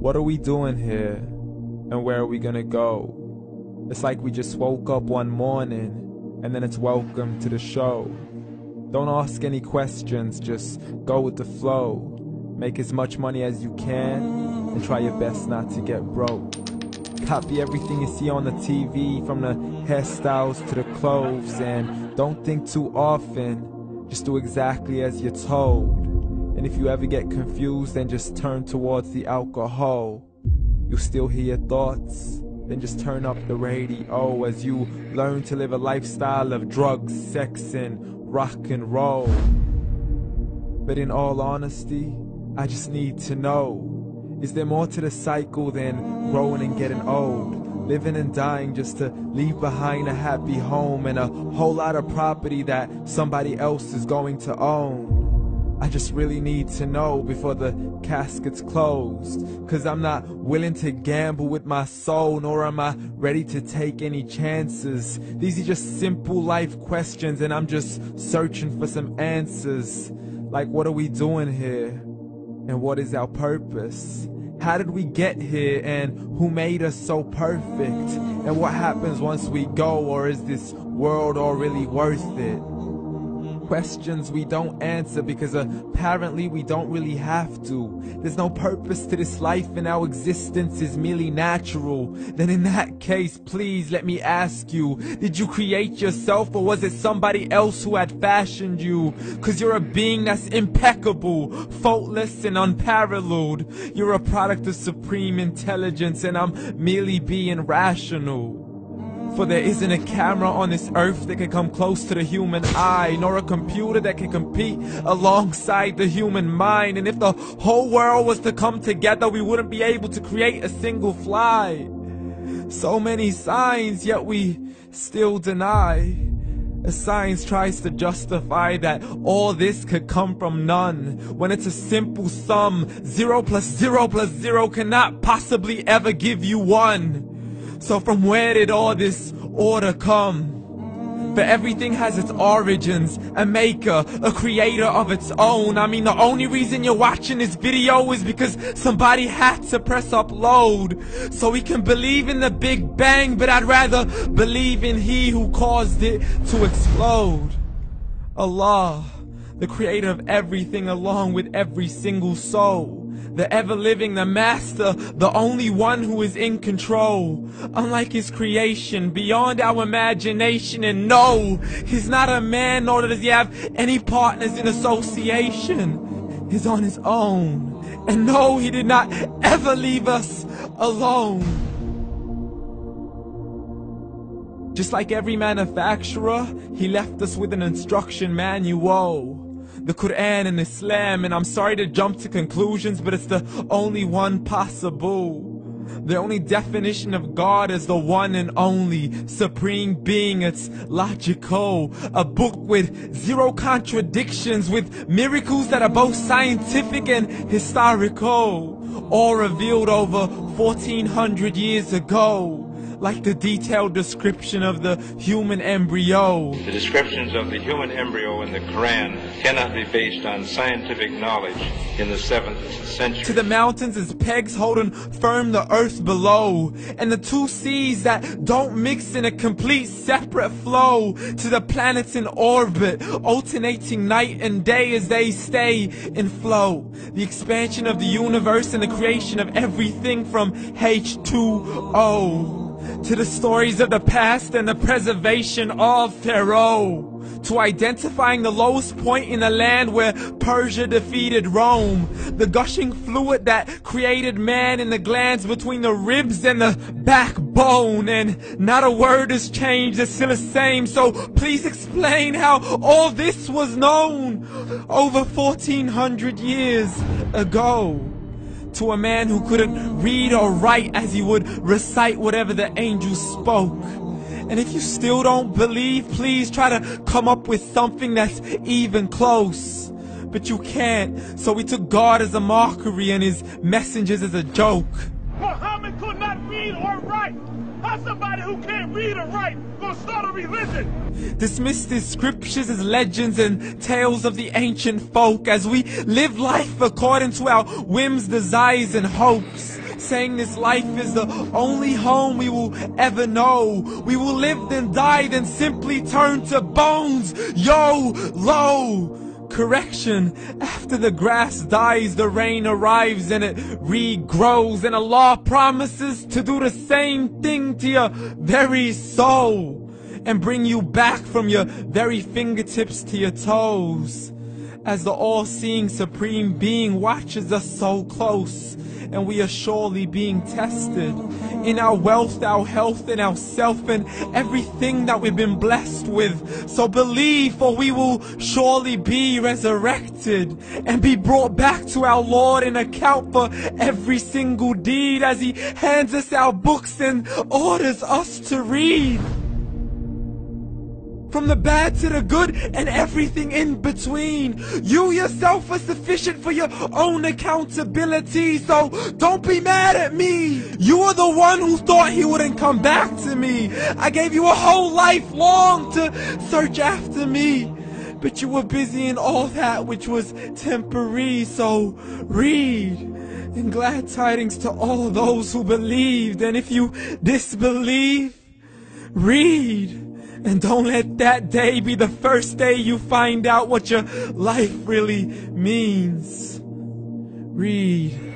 What are we doing here? And where are we gonna go? It's like we just woke up one morning, and then it's welcome to the show. Don't ask any questions, just go with the flow. Make as much money as you can, and try your best not to get broke. Copy everything you see on the TV, from the hairstyles to the clothes, and don't think too often, just do exactly as you're told. And if you ever get confused, then just turn towards the alcohol. You'll still hear your thoughts, then just turn up the radio as you learn to live a lifestyle of drugs, sex, and rock and roll. But in all honesty, I just need to know, is there more to the cycle than growing and getting old? Living and dying just to leave behind a happy home and a whole lot of property that somebody else is going to own. I just really need to know before the casket's closed, 'cause I'm not willing to gamble with my soul, nor am I ready to take any chances. These are just simple life questions, and I'm just searching for some answers. Like, what are we doing here? And what is our purpose? How did we get here, and who made us so perfect? And what happens once we go, or is this world all really worth it? Questions we don't answer because apparently we don't really have to. There's no purpose to this life and our existence is merely natural. Then in that case, please let me ask you, did you create yourself, or was it somebody else who had fashioned you? 'Cause you're a being that's impeccable, faultless and unparalleled. You're a product of supreme intelligence, and I'm merely being rational. For there isn't a camera on this earth that can come close to the human eye, nor a computer that can compete alongside the human mind. And if the whole world was to come together, we wouldn't be able to create a single fly. So many signs, yet we still deny. As science tries to justify that all this could come from none, when it's a simple sum. 0 plus 0 plus 0 cannot possibly ever give you 1. So from where did all this order come? For everything has its origins, a maker, a creator of its own. I mean, the only reason you're watching this video is because somebody had to press upload. So we can believe in the Big Bang, but I'd rather believe in He who caused it to explode. Allah, the creator of everything along with every single soul. The ever-living, the master, the only one who is in control. Unlike his creation, beyond our imagination. And no, he's not a man, nor does he have any partners in association. He's on his own. And no, he did not ever leave us alone. Just like every manufacturer, he left us with an instruction manual. The Quran and Islam, and I'm sorry to jump to conclusions, but it's the only one possible. The only definition of God is the one and only supreme being. It's logical, a book with 0 contradictions, with miracles that are both scientific and historical, all revealed over 1400 years ago. Like the detailed description of the human embryo. The descriptions of the human embryo in the Quran cannot be based on scientific knowledge in the 7th century. To the mountains as pegs holding firm the earth below, and the 2 seas that don't mix in a complete separate flow. To the planets in orbit, alternating night and day as they stay in flow. The expansion of the universe and the creation of everything from H2O. To the stories of the past and the preservation of Pharaoh. To identifying the lowest point in the land where Persia defeated Rome. The gushing fluid that created man in the glands between the ribs and the backbone. And not a word has changed, it's still the same. So please explain how all this was known over 1400 years ago. To a man who couldn't read or write as he would recite whatever the angels spoke. And if you still don't believe, please try to come up with something that's even close. But you can't, so we took God as a mockery and his messengers as a joke. Muhammad could not read or write. How's somebody who can't read or write gonna start a religion? Dismissed his scriptures as legends and tales of the ancient folk as we live life according to our whims, desires, and hopes. saying this life is the only home we will ever know. We will live then die, then simply turn to bones. YOLO! Correction, after the grass dies, the rain arrives and it regrows, and Allah promises to do the same thing to your very soul and bring you back from your very fingertips to your toes, as the all-seeing supreme being watches us so close, and we are surely being tested in our wealth, our health, and our self, and everything that we've been blessed with. So believe, for we will surely be resurrected and be brought back to our Lord and account for every single deed, as He hands us our books and orders us to read. From the bad to the good and everything in between. You yourself are sufficient for your own accountability, so don't be mad at me. You are the one who thought He wouldn't come back to me. I gave you a whole life long to search after me, but you were busy in all that which was temporary. So read, and glad tidings to all those who believed. And if you disbelieve, read. And don't let that day be the first day you find out what your life really means. Read.